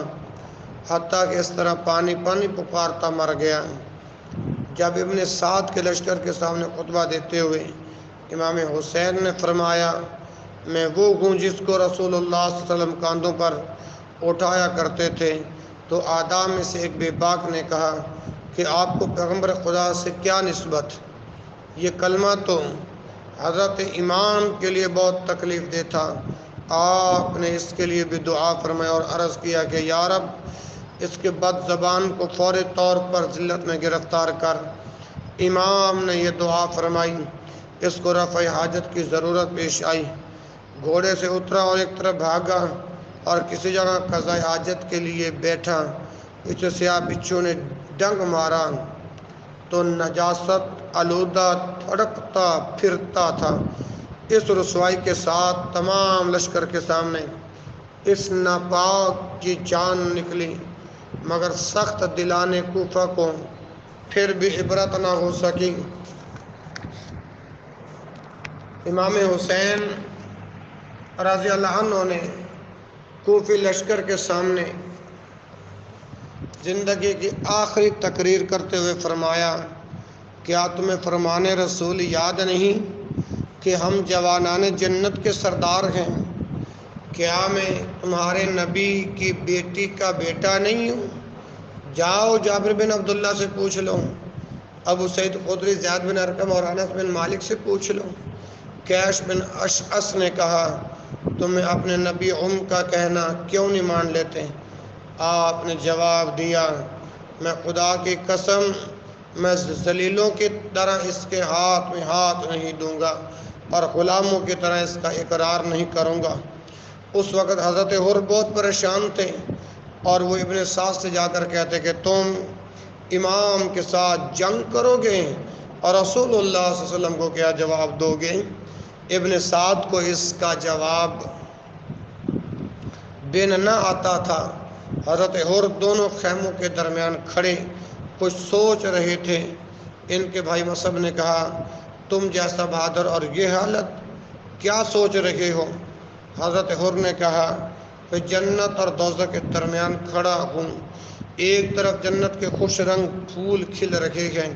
حتیٰ کہ اس طرح پانی پانی پکارتا مر گیا۔ جب ابن سعد کے لشکر کے سامنے خطبہ دیتے ہوئے امام حسین نے فرمایا، میں وہ ہوں جس کو رسول اللہ صلی اللہ علیہ وسلم کاندھوں پر اٹھایا کرتے تھے، تو آدم میں سے ایک بے باک نے کہا کہ آپ کو پیغمبر خدا سے کیا نسبت؟ یہ کلمہ تو حضرت امام کے لیے بہت تکلیف دہ تھا۔ آپ نے اس کے لیے بھی دعا فرمایا اور عرض کیا کہ یا رب، اس کے بد زبان کو فوری طور پر ذلت میں گرفتار کر۔ امام نے یہ دعا فرمائی، اس کو رفع حاجت کی ضرورت پیش آئی۔ گھوڑے سے اترا اور ایک طرف بھاگا اور کسی جگہ قضاء حاجت کے لیے بیٹھا۔ اسے سیاہ بچھو نے ڈنگ مارا تو نجاست آلودہ تھڑکتا پھرتا تھا۔ اس رسوائی کے ساتھ تمام لشکر کے سامنے اس ناپاک کی جان نکلی، مگر سخت دلانے کوفہ کو پھر بھی عبرت نہ ہو سکی۔ امام حسین رضی اللہ عنہ نے کوفی لشکر کے سامنے زندگی کی آخری تقریر کرتے ہوئے فرمایا، کیا تمہیں فرمان رسول یاد نہیں کہ ہم جوانان جنت کے سردار ہیں؟ کیا میں تمہارے نبی کی بیٹی کا بیٹا نہیں ہوں؟ جاؤ جابر بن عبداللہ سے پوچھ لو، ابو سعید خدری، زید بن ارقم اور انس بن مالک سے پوچھ لو۔ کیش بن اشعث نے کہا، تمہیں اپنے نبی کا کہنا کیوں نہیں مان لیتے؟ آپ نے جواب دیا، میں خدا کی قسم، میں ذلیلوں کی طرح اس کے ہاتھ میں ہاتھ نہیں دوں گا اور غلاموں کی طرح اس کا اقرار نہیں کروں گا۔ اس وقت حضرت حر بہت پریشان تھے اور وہ ابن سعد سے جا کر کہتے کہ تم امام کے ساتھ جنگ کرو گے اور رسول اللہ صلی اللہ علیہ وسلم کو کیا جواب دو گے؟ ابن سعد کو اس کا جواب دینا نہ آتا تھا۔ حضرت حر دونوں خیموں کے درمیان کھڑے کچھ سوچ رہے تھے۔ ان کے بھائی مصعب نے کہا، تم جیسا بہادر اور یہ حالت، کیا سوچ رہے ہو؟ حضرت حر نے کہا کہ جنت اور دوزخ کے درمیان کھڑا ہوں۔ ایک طرف جنت کے خوش رنگ پھول کھل رہے ہیں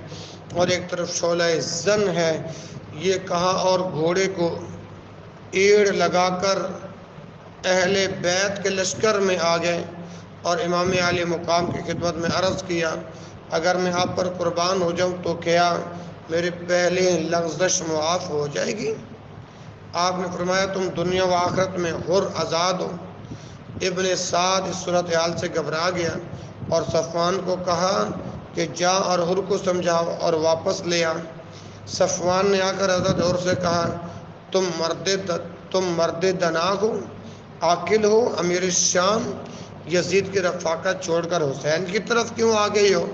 اور ایک طرف شعلہ زن ہے۔ یہ کہا اور گھوڑے کو ایڑ لگا کر اہل بیت کے لشکر میں آ گئے اور امام عالی مقام کی خدمت میں عرض کیا، اگر میں آپ پر قربان ہو جاؤں تو کیا میری پہلی لغزش معاف ہو جائے گی؟ آپ نے فرمایا، تم دنیا و آخرت میں حر آزاد ہو۔ ابن سعد اس صورتحال سے گھبرا گیا اور صفوان کو کہا کہ جا اور حر کو سمجھاؤ اور واپس لے آ۔ صفوان نے آ کر حضرت حر سے کہا، تم مرد دنا ہو، عاقل ہو، امیر الشام یزید کی رفاقت چھوڑ کر حسین کی طرف کیوں آ گئی ہو؟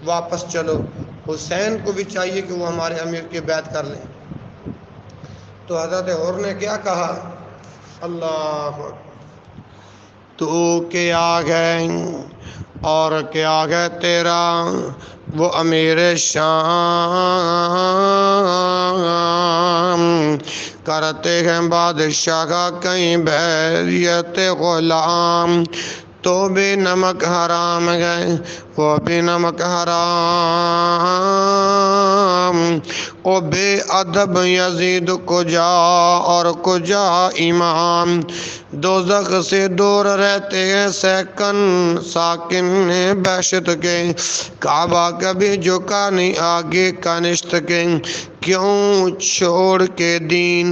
واپس چلو، حسین کو بھی چاہیے کہ وہ ہمارے امیر کی بیعت کر لیں۔ تو حضرت حر نے کیا کہا؟ اللہ، تو کیا ہے اور کیا ہے تیرا وہ امیر شام، کرتے ہیں بادشاہ کا کہیں بیعت غلام، تو بھی نمک حرام ہے، وہ بھی نمک حرام۔ او بے ادب یزید کجا اور کجا امام، دوزخ سے دور رہتے ہیں ساکن بہشت کے، کعبہ کبھی جھکا نہیں آگے کنشت کے، کیوں چھوڑ کے دین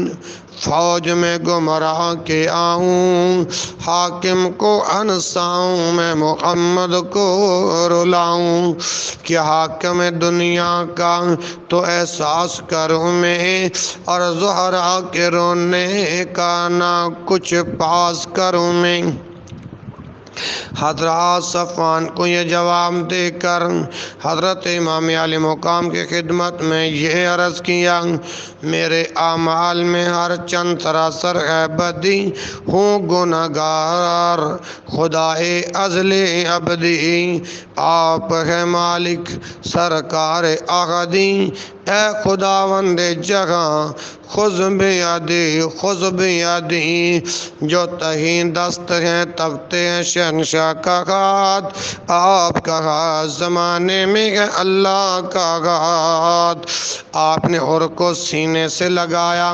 فوج میں گمراہ کے آؤں، حاکم کو انساؤں میں محمد کو رلاؤں، کیا حاکم دنیا کا تو احساس کروں میں، اور زہرا کے رونے کا نہ کچھ پاس کروں میں۔ حضرت صفوان کو یہ جواب دے کر حضرت امام علی مقام کی خدمت میں یہ عرض کیا، میرے اعمال میں ہر چند سراسر ہے بدی، ہوں گنہگار خدائے ازلی ابدی، آپ ہے مالک سرکار احدی، اے خداوند جہاں خذ بیدی خذ بیدی، جو تہیں دست ہیں تختے ہیں شہنشاہ کا ہاتھ، آپ کا ہاتھ زمانے میں ہے اللہ کا ہاتھ۔ آپ نے حر کو سینے سے لگایا،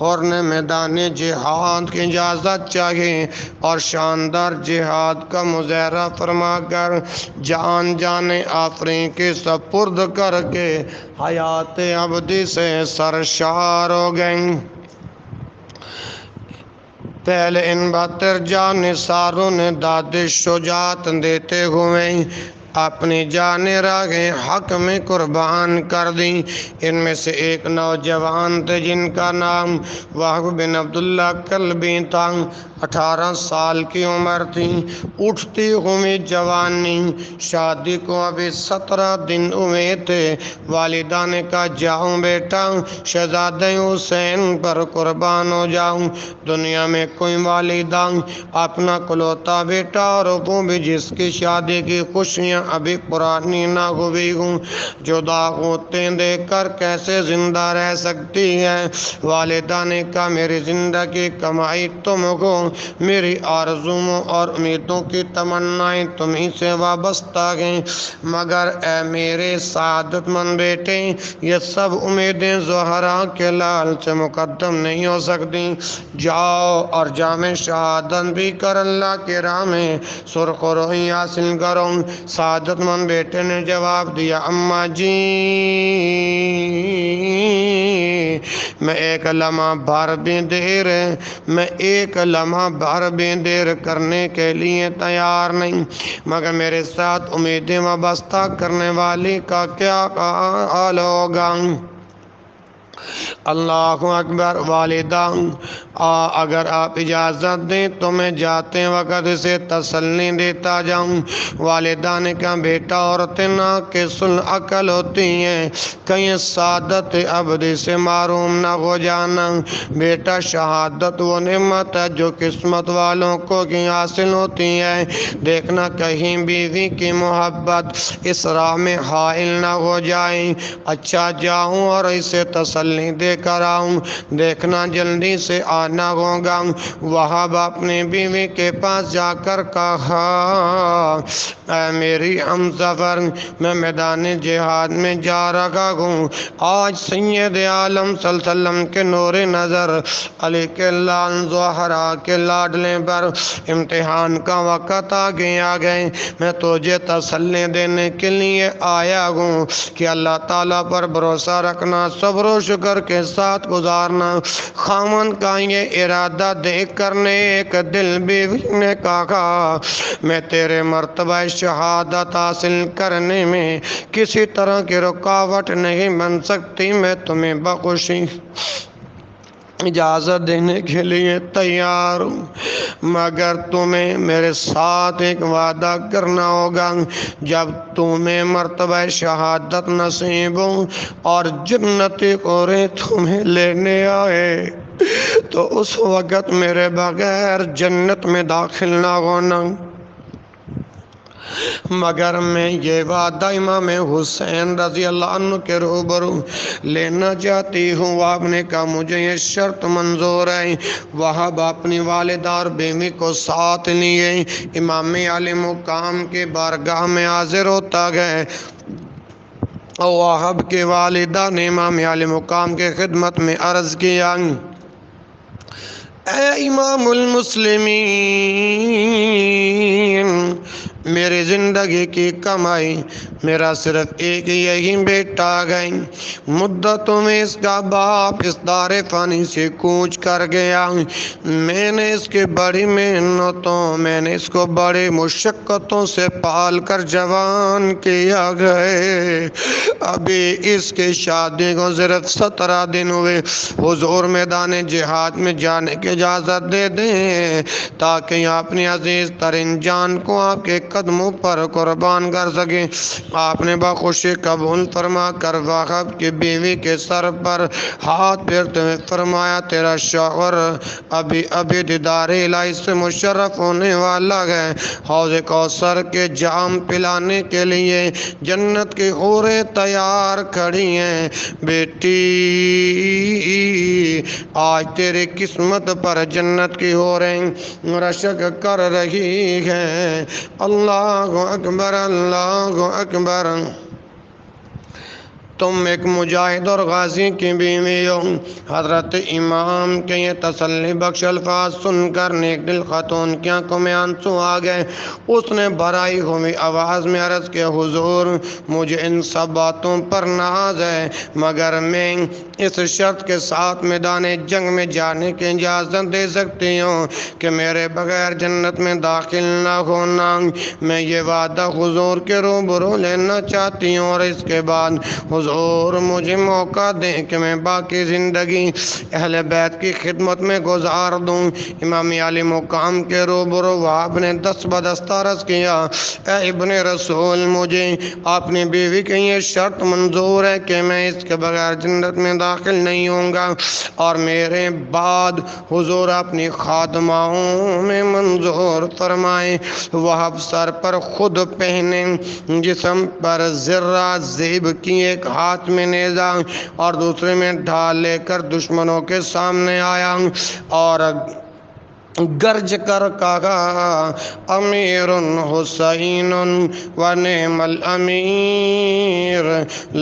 حر نے میدان جہاد کی اجازت چاہی اور شاندار جہاد کا مظاہرہ فرما کر جان آفرین کے سپرد کر کے حیات ابدی سے سرشار ہو گئیں۔ پہلے ان بہتر جانثاروں نے داد شجاعت دیتے ہوئے اپنی جان راہ حق میں قربان کر دیں۔ ان میں سے ایک نوجوان تھے جن کا نام وہب بن عبداللہ کلبی تھا، 18 سال کی عمر تھی، اٹھتی ہوئی جوانی، شادی کو ابھی 17 دن ہوئے تھے۔ والدہ نے کہا جاؤں بیٹا شہزادہ حسین پر قربان ہو جاؤں، دنیا میں کوئی والدہ اپنا کلوتا بیٹا اور وہ بھی جس کی شادی کی خوشیاں ابھی پرانی نہ ہوئی ہوں، جدا ہوتے دیکھ کر کیسے زندہ رہ سکتی ہے؟ والدہ نے کہا میری زندگی کمائی تم ہو، میری آرزوؤں اور امیدوں کی تمنائیں تمہیں سے وابستہ ہیں، مگر اے میرے سعادت مند بیٹے یہ سب امیدیں زہرا کے لال سے مقدم نہیں ہو سکتی، جاؤ اور جام شہادت بھی کر اللہ کی راہ میں سرخ روئی حاصل کرو۔ سعادت مند بیٹے نے جواب دیا اماں جی میں ایک لمحہ بھر بھی دیر کرنے کے لیے تیار نہیں، مگر میرے ساتھ امیدیں وابستہ کرنے والی کا کیا حال ہوگا؟ اللہ اکبر۔ والدہ اگر آپ اجازت دیں تو میں جاتے وقت اسے تسلی دیتا جاؤں۔ والدہ نے کہا بیٹا عورتیں ناقص العقل ہوتی ہیں، کہیں سعادت ابدی سے محروم نہ ہو جانا۔ بیٹا شہادت وہ نعمت ہے جو قسمت والوں کو ہی حاصل ہوتی ہے، دیکھنا کہیں بیوی کی محبت اس راہ میں حائل نہ ہو جائے۔ اچھا جاؤں اور اسے تسلی دے کر آؤں، دیکھنا جلدی سے آنا ہوگا۔ وہاب اپنی بیوی کے پاس جا کر کہا اے میری ہمسفر میں میدان جہاد میں جا رہا ہوں، آج سید عالم صلی اللہ علیہ وسلم کے نور نظر علی کے لال زہرا کے لاڈلے پر امتحان کا وقت آ گئے، میں تجھے تسلی دینے کے لیے آیا ہوں کہ اللہ تعالیٰ پر بھروسہ رکھنا، صبر و شکر کے ساتھ گزارنا۔ خامن کا یہ ارادہ دیکھ کر نیک دل بیوی نے کہا میں تیرے مرتبہ شہادت حاصل کرنے میں کسی طرح کی رکاوٹ نہیں بن سکتی، میں تمہیں بخوشی اجازت دینے کے لیے تیار ہوں، مگر تمہیں میرے ساتھ ایک وعدہ کرنا ہوگا، جب تمہیں مرتبہ شہادت نصیب ہو اور جنتی قریں تمہیں لینے آئے تو اس وقت میرے بغیر جنت میں داخل نہ ہونا۔ مگر میں یہ وعدہ امام حسین رضی اللہ عنہ کے روبرو لینا چاہتی ہوں۔ آپ نے کہا مجھے یہ شرط منظور ہے۔ وہاب اپنی والدہ اور بیوی کو ساتھ لیے امام علی مقام کی بارگاہ میں حاضر ہوتا گئے۔ وہاب کی والدہ نے امام علی مقام کی خدمت میں عرض کیا، اے امام المسلمین، میری زندگی کی کمائی میرا صرف ایک یہی بیٹا ہے۔ مدتوں میں اس کا باپ اس دار فانی سے کوچ کر گیا۔ میں نے اس کی بڑی محنتوں، میں نے اس کو بڑی مشقتوں سے پال کر جوان کیا ہے۔ ابھی اس کی شادی کو صرف 17 دن ہوئے۔ حضور میدان جہاد میں جانے کی اجازت دے دیں تاکہ اپنی عزیز ترین جان کو آپ کے قدموں پر قربان کر سکیں۔ آپ نے بخوشی قبول فرما کر وہاب کی بیوی کے سر پر ہاتھ پھیرتے ہوئے فرمایا، تیرا شوہر ابھی ابھی دیدار الہی سے مشرف ہونے والا ہے۔ حوض کوثر کے جام پلانے کے لیے جنت کی حوریں تیار کھڑی ہیں۔ بیٹی آج تیری قسمت پر جنت کی حوریں رشک کر رہی ہیں۔ اللہ اکبر، اللہ اکبر۔ تم ایک مجاہد اور غازی کی بیوی ہو۔ حضرت امام کے یہ تسلی بخش الفاظ سن کر نیک دل خاتون کی آنکھوں میں آنسو آ گئے۔ اس نے بھرائی ہوئی آواز میں عرض کیا، حضور مجھے ان سب باتوں پر ناز ہے، مگر میں اس شرط کے ساتھ میدان جنگ میں جانے کی اجازت دے سکتی ہوں کہ میرے بغیر جنت میں داخل نہ ہونا۔ میں یہ وعدہ حضور کے روبرو لینا چاہتی ہوں، اور اس کے بعد حضور مجھے موقع دیں کہ میں باقی زندگی اہل بیت کی خدمت میں گزار دوں۔ امام علی مقام کے روبرو وہاب نے دست بدست عرض کیا، اے ابن رسول، مجھے اپنی بیوی کی یہ شرط منظور ہے کہ میں اس کے بغیر جنت میں داخل نہیں ہوں گا، اور میرے بعد حضور اپنی خادماؤں میں منظور فرمائیں۔ وہاب سر پر خود پہنے، جسم پر زرہ زیب کی ایک ہاتھ میں نیزہ اور دوسرے میں ڈھال لے کر دشمنوں کے سامنے آیا اور گرج کر کہا، امیر حسین و نعم الامیر،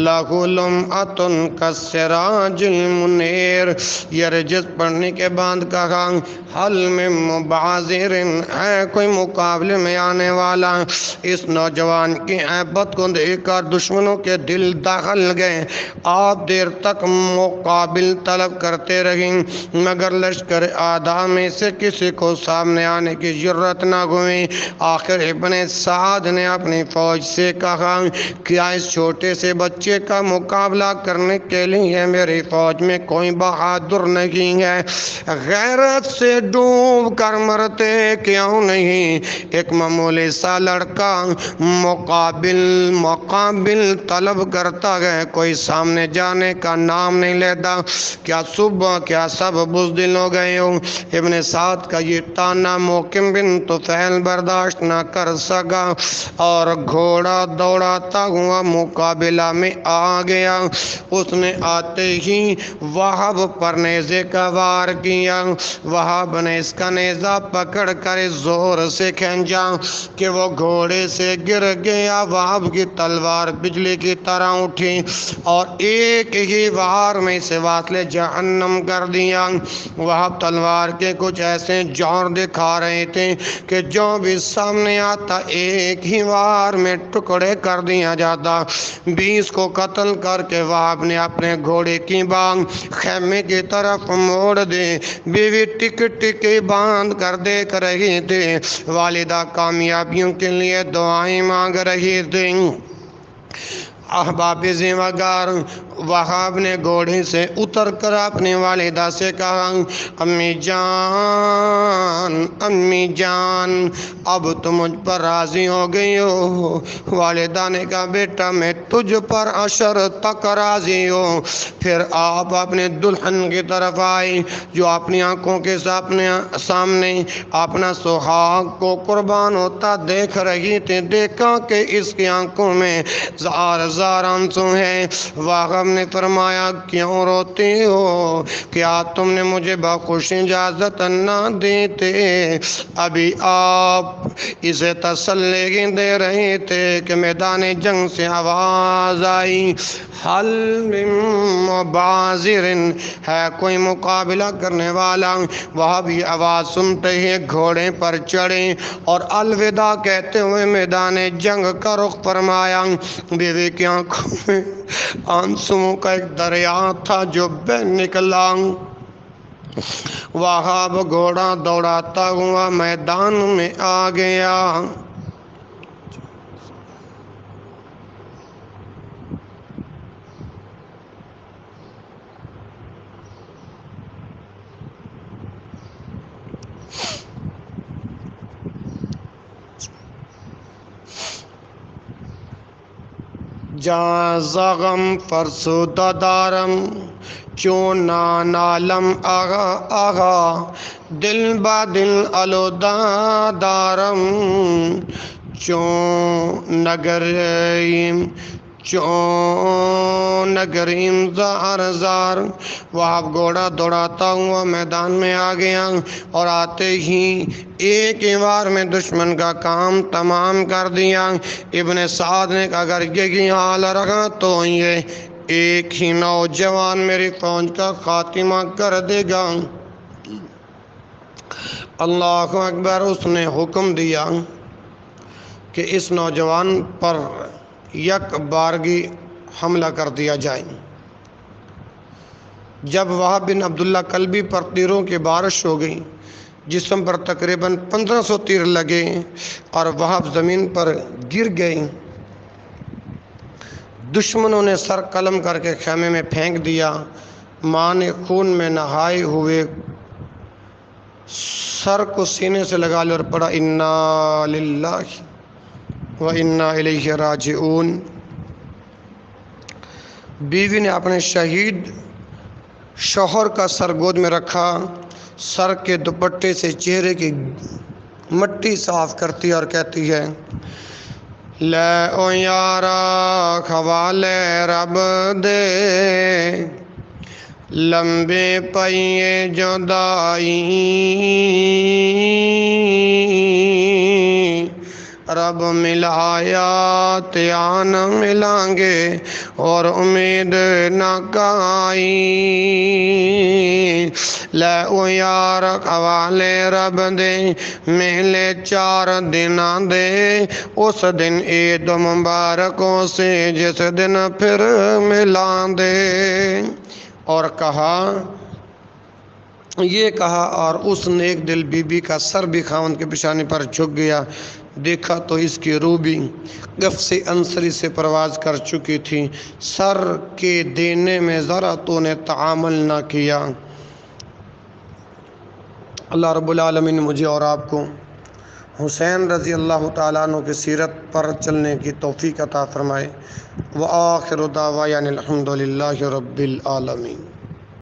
لہ لمعۃ کالسراج المنیر۔ یہ رجز پڑھنے کے بعد کہا، حل من مبعثر، ہے کوئی مقابلے میں آنے والا؟ اس نوجوان کی ہیبت کو دیکھ کر دشمنوں کے دل دہل گئے۔ آپ دیر تک مقابل طلب کرتے رہیں، مگر لشکر اعداء میں سے کسی کو سامنے آنے کی جرت نہ ہوئی۔ آخر ابن سعد نے اپنی فوج سے کہا، کیا اس چھوٹے سے بچے کا مقابلہ کرنے کے لیے میری فوج میں کوئی بہادر نہیں ہے؟ غیرت سے ڈوب کر مرتے کیوں نہیں؟ ایک معمولی سا لڑکا مقابل طلب کرتا ہے، کوئی سامنے جانے کا نام نہیں لیتا۔ کیا صبح کیا سب بزدل ہو گئے ہو؟ ابن سعد کا یہ تانا موقم بن طفیل برداشت نہ کر سکا اور گھوڑا دوڑاتا ہوا مقابلہ میں آ گیا۔ اس نے آتے ہی وہاب پر نیزے کا وار کیا۔ وہاب نے اس کا نیزہ پکڑ کر اس زور سے کھینچا کہ وہ گھوڑے سے گر گیا۔ وہاب کی تلوار بجلی کی طرح اٹھی اور ایک ہی وار میں اسے واصل جہنم کر دیا۔ وہاب تلوار کے کچھ ایسے جوہر دکھا رہے تھے کہ جو بھی سامنے آتا ایک ہی وار میں ٹکڑے کر دیا جاتا۔ 20 کو قتل کر کے وہاب نے اپنے گھوڑے کی بانگ خیمے کی طرف موڑ دی۔ بیوی ٹک ٹک باندھ کر دیکھ رہی تھی، والدہ کامیابیوں کے لیے دعائیں مانگ رہی تھی۔ احباب زیوگار وہاب نے گھوڑے سے اتر کر اپنی والدہ سے کہا امی جان اب تم مجھ پر راضی ہو گئی ہو؟ والدہ نے کہا بیٹا میں تجھ پر عشر تک راضی ہوں۔ پھر آپ اپنے دلہن کی طرف آئی جو اپنی آنکھوں کے سامنے اپنا سہاگ کو قربان ہوتا دیکھ رہی تھی۔ دیکھا کہ اس کی آنکھوں میں زار زار آنسو ہیں۔ واہب نے فرمایا کیوں روتی ہو؟ کیا تم نے مجھے بخوش اجازت نہ دی تھی؟ ابھی آپ اسے تسلی دے رہے تھے کہ میدان جنگ سے آواز آئی حل من مبازر، ہے کوئی مقابلہ کرنے والا؟ وہ بھی آواز سنتے ہی گھوڑے پر چڑھے اور الوداع کہتے ہوئے میدان جنگ کا رخ فرمایا۔ بیوی کی آنکھوں میں آنسوؤں کا ایک دریا تھا جو بہہ نکلا۔ وہاب گھوڑا دوڑاتا ہوا میدان میں آ گیا۔ جا زغم فرسودہ دارم چون نالم آغا دل با دل آلودہ دارم چون نگریم زار زار۔ وہاب گھوڑا دوڑاتا ہوا میدان میں آ گیا اور آتے ہی ایک ہی بار میں دشمن کا کام تمام کر دیا۔ ابن سعد نے کہا اگر یہی حال رہا تو یہ ایک ہی نوجوان میری فوج کا خاتمہ کر دے گا۔ اللہ اکبر۔ اس نے حکم دیا کہ اس نوجوان پر یک بارگی حملہ کر دیا جائے۔ جب وہاب بن عبداللہ کلبی پر تیروں کی بارش ہو گئی، جسم پر تقریباً 1500 تیر لگے اور وہاب زمین پر گر گئے۔ دشمنوں نے سر قلم کر کے خیمے میں پھینک دیا۔ ماں نے خون میں نہائے ہوئے سر کو سینے سے لگا لیا اور پڑھا انا للہ و انا الیہ راجعون۔ بیوی نے اپنے شہید شوہر کا سر گود میں رکھا، سر کے دوپٹے سے چہرے کی مٹی صاف کرتی اور کہتی ہے لے او یارا خوالے رب دے لمبے پئیے جدائی، رب ملایا تیان ملائیں گے اور امید نہ کائی، لے او یار خوالے رب دے ملے 4 دن دے، اس دن عید مبارکوں سے جس دن پھر ملا دے۔ اور یہ کہا اور اس نیک دل بی بی کا سر بھی خاوند کے پیشانی پر جھک گیا۔ دیکھا تو اس کی روح بھی قفس انصری سے پرواز کر چکی تھی۔ سر کے دینے میں ذرا تو نے تعامل نہ کیا۔ اللہ رب العالمین مجھے اور آپ کو حسین رضی اللہ تعالیٰ عنہ کی سیرت پر چلنے کی توفیق عطا فرمائے۔ وآخر دعوانا الحمد للہ رب العالمین۔